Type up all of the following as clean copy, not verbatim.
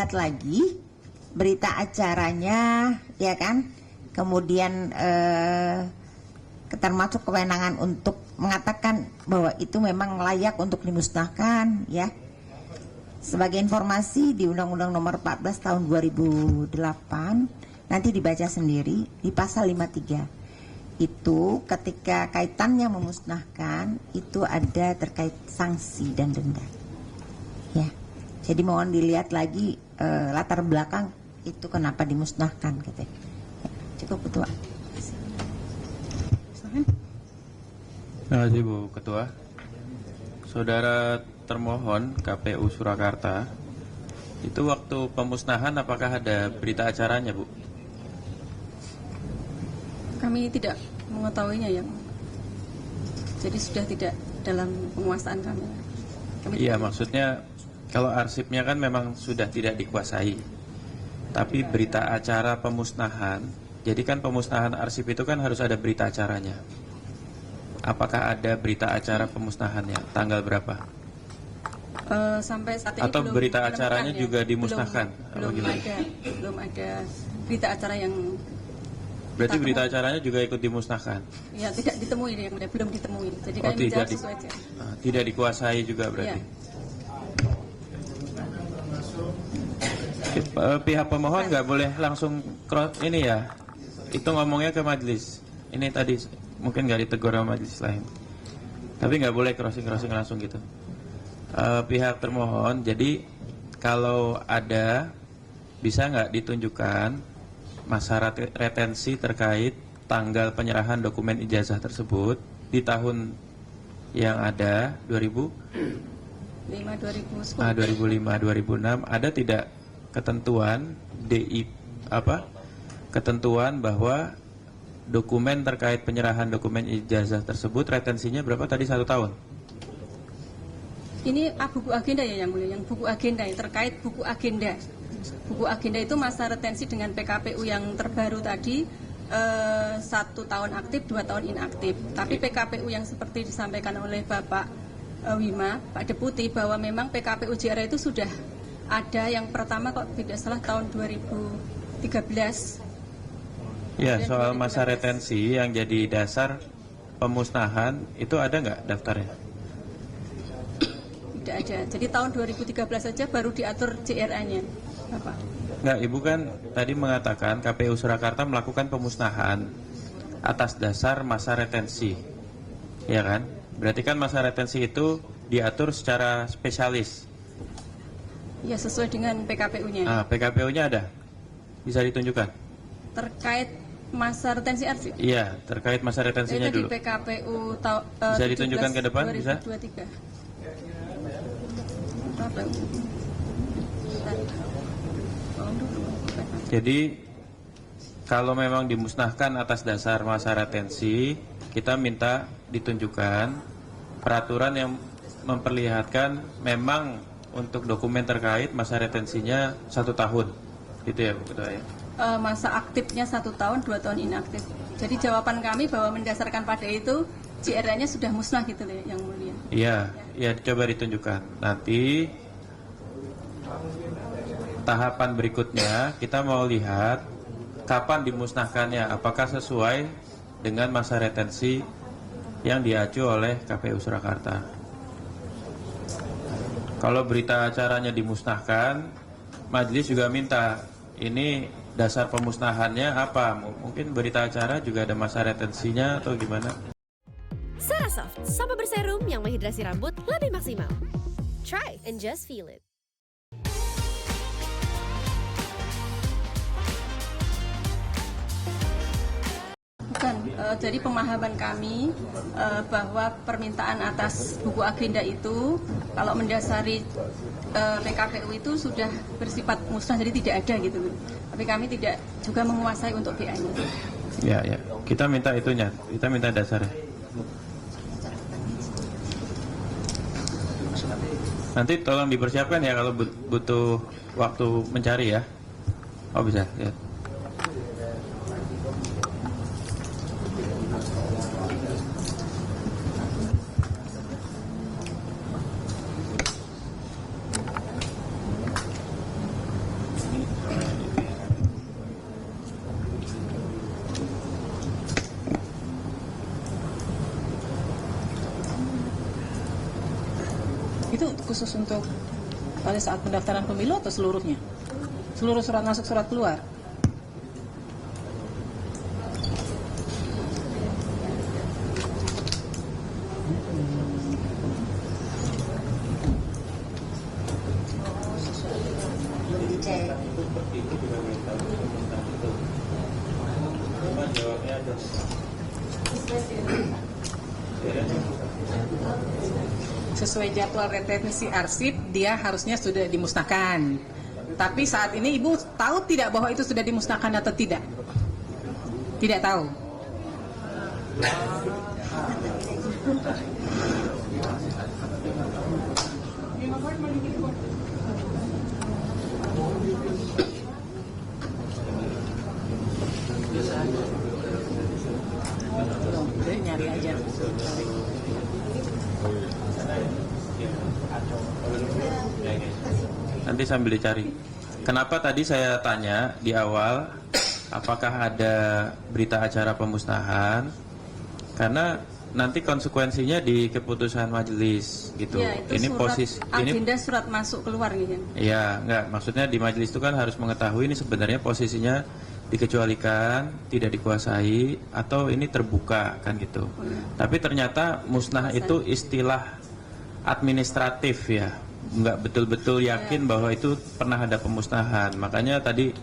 dilihat lagi berita acaranya, ya kan? Kemudian termasuk kewenangan untuk mengatakan bahwa itu memang layak untuk dimusnahkan, ya. Sebagai informasi di Undang-Undang Nomor 14 Tahun 2008 nanti dibaca sendiri di pasal 53. Itu ketika kaitannya memusnahkan itu ada terkait sanksi dan denda. Ya. Jadi mohon dilihat lagi latar belakang itu kenapa dimusnahkan gitu. Ya, cukup Ketua. Terima kasih Bu Ketua. Saudara termohon KPU Surakarta, itu waktu pemusnahan apakah ada berita acaranya, Bu? Kami tidak mengetahuinya, ya. Jadi sudah tidak dalam penguasaan kami. Iya, maksudnya kalau arsipnya kan memang sudah tidak dikuasai. Tapi berita acara pemusnahan, jadi kan pemusnahan arsip itu kan harus ada berita acaranya. Apakah ada berita acara pemusnahannya? Tanggal berapa? Sampai saat ini atau belum berita menemukan, acaranya ya. juga dimusnahkan? Belum ada berita acara yang. Berarti berita acaranya juga ikut dimusnahkan? Ya, tidak ditemui, yang belum ditemui. Jadi kami tidak, menjawab sesuai aja. Tidak dikuasai juga berarti. Ya. Pihak pemohon nggak boleh langsung ini ya, itu ngomongnya ke majelis. Ini tadi mungkin nggak ditegur sama majelis lain, tapi nggak boleh crossing langsung gitu. Pihak termohon, jadi kalau ada, bisa nggak ditunjukkan masa retensi terkait tanggal penyerahan dokumen ijazah tersebut di tahun yang ada 2005, 2006, ada tidak ketentuan ketentuan bahwa dokumen terkait penyerahan dokumen ijazah tersebut retensinya berapa tadi, 1 tahun? Ini buku agenda ya yang mulia, yang buku agenda yang terkait buku agenda. Buku agenda itu masa retensi dengan PKPU yang terbaru tadi 1 tahun aktif, 2 tahun inaktif. Tapi PKPU yang seperti disampaikan oleh Bapak Wima, Pak Deputi, bahwa memang PKPU JR itu sudah ada yang pertama kok tidak salah tahun 2013. Ya, soal masa retensi yang jadi dasar pemusnahan itu ada nggak daftarnya? Tidak ada. Jadi tahun 2013 saja baru diatur JRA-nya, Bapak. Nggak, Ibu kan tadi mengatakan KPU Surakarta melakukan pemusnahan atas dasar masa retensi, ya kan? Berarti kan masa retensi itu diatur secara spesialis. Ya, sesuai dengan PKPU-nya. Nah, PKPU-nya ada? Bisa ditunjukkan? Terkait masa retensi arsip? Iya, terkait masa retensinya dulu. Di PKPU bisa ditunjukkan ke depan, 2023. bisa? Jadi kalau memang dimusnahkan atas dasar masa retensi, kita minta ditunjukkan peraturan yang memperlihatkan memang untuk dokumen terkait masa retensinya 1 tahun, gitu ya Bu Ketua ya? Masa aktifnya 1 tahun, 2 tahun inaktif. Jadi jawaban kami bahwa mendasarkan pada itu JRA-nya sudah musnah gitu loh, yang mulia. Iya, ya coba ditunjukkan. Nanti tahapan berikutnya kita mau lihat kapan dimusnahkannya, apakah sesuai dengan masa retensi yang diacu oleh KPU Surakarta. Kalau berita acaranya dimusnahkan, majelis juga minta ini dasar pemusnahannya apa? Mungkin berita acara juga ada masa retensinya atau gimana? Sarasoft, sampo berserum yang menghidrasi rambut lebih maksimal. Try and just feel it. Bukan, jadi pemahaman kami bahwa permintaan atas buku agenda itu kalau mendasari PKPU itu sudah bersifat musnah, jadi tidak ada gitu. Tapi kami tidak juga menguasai untuk BA-nya. Ya, ya. Kita minta itunya, kita minta dasarnya. Nanti tolong dipersiapkan ya kalau butuh waktu mencari ya. Oh bisa, ya. khusus untuk pada saat pendaftaran pemilu atau seluruhnya? Seluruh surat masuk, surat keluar? Sesuai jadwal retensi arsip, dia harusnya sudah dimusnahkan. Tapi saat ini Ibu tahu tidak bahwa itu sudah dimusnahkan atau tidak? Tidak tahu. Udah nyari aja. Nanti sambil dicari. Kenapa tadi saya tanya di awal apakah ada berita acara pemusnahan? Karena nanti konsekuensinya di keputusan majelis gitu. Ya, itu ini surat, posisi agenda surat masuk keluar gitu. Iya, enggak. Maksudnya di majelis itu kan harus mengetahui ini sebenarnya posisinya dikecualikan, tidak dikuasai, atau ini terbuka kan gitu. Tapi ternyata musnah itu istilah administratif ya. Enggak betul-betul yakin bahwa itu pernah ada pemusnahan. Makanya tadi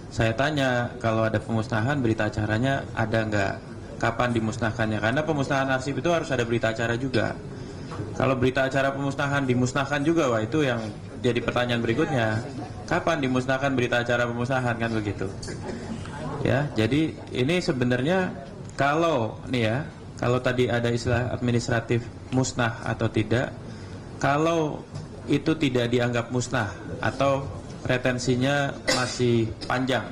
saya tanya kalau ada pemusnahan berita acaranya ada enggak? Kapan dimusnahkannya? Karena pemusnahan arsip itu harus ada berita acara juga. Kalau berita acara pemusnahan dimusnahkan juga, wah itu yang jadi pertanyaan berikutnya. Kapan dimusnahkan berita acara pemusnahan kan begitu? Ya, jadi ini sebenarnya kalau nih ya, kalau tadi ada istilah administratif musnah atau tidak, kalau itu tidak dianggap musnah atau retensinya masih panjang,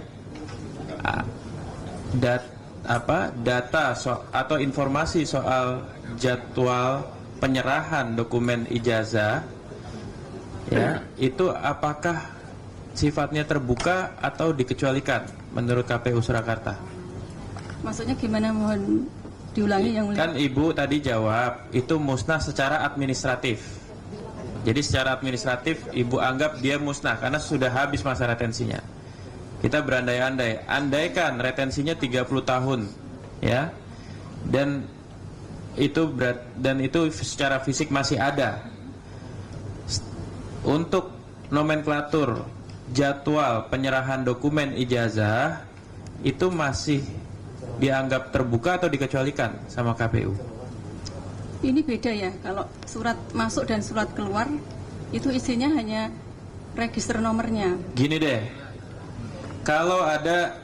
data atau informasi soal jadwal penyerahan dokumen ijazah ya, itu apakah sifatnya terbuka atau dikecualikan menurut KPU Surakarta? Maksudnya gimana, mohon diulangi yang mulia. Kan Ibu tadi jawab itu musnah secara administratif. Jadi secara administratif Ibu anggap dia musnah karena sudah habis masa retensinya. Kita berandai-andai, andaikan retensinya 30 tahun ya. Dan itu secara fisik masih ada. Untuk nomenklatur jadwal penyerahan dokumen ijazah itu masih dianggap terbuka atau dikecualikan sama KPU? Ini beda ya, kalau surat masuk dan surat keluar itu isinya hanya register nomornya. Gini deh, kalau ada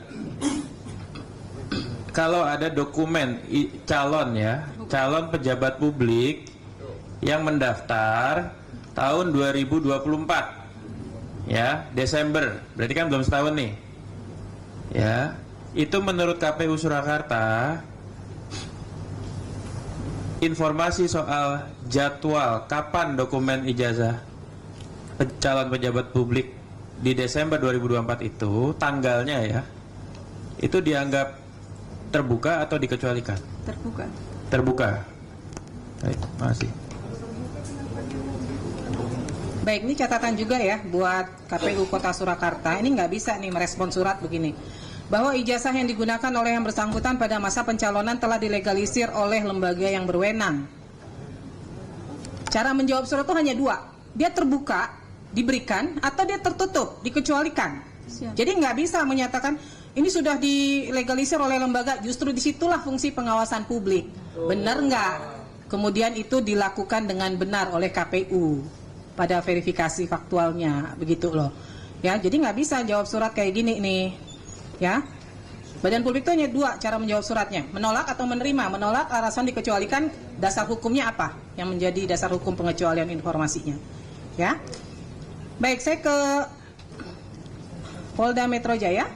dokumen calon ya, calon pejabat publik yang mendaftar tahun 2024 ya, Desember, berarti kan belum setahun nih ya, itu menurut KPU Surakarta informasi soal jadwal kapan dokumen ijazah calon pejabat publik di Desember 2024 itu tanggalnya ya, itu dianggap terbuka atau dikecualikan? Terbuka. Terbuka. Baik, makasih. Baik, ini catatan juga ya buat KPU Kota Surakarta. Ini nggak bisa nih merespon surat begini, bahwa ijazah yang digunakan oleh yang bersangkutan pada masa pencalonan telah dilegalisir oleh lembaga yang berwenang. Cara menjawab surat itu hanya dua, dia terbuka, diberikan, atau dia tertutup, dikecualikan. Siap. Jadi nggak bisa menyatakan ini sudah dilegalisir oleh lembaga, justru disitulah fungsi pengawasan publik. Benar nggak? Kemudian itu dilakukan dengan benar oleh KPU pada verifikasi faktualnya, begitu loh. Ya, jadi nggak bisa jawab surat kayak gini nih, ya. Badan publik itu hanya dua cara menjawab suratnya, menolak atau menerima. Menolak alasan dikecualikan, dasar hukumnya apa yang menjadi dasar hukum pengecualian informasinya, ya. Baik, saya ke Polda Metro Jaya.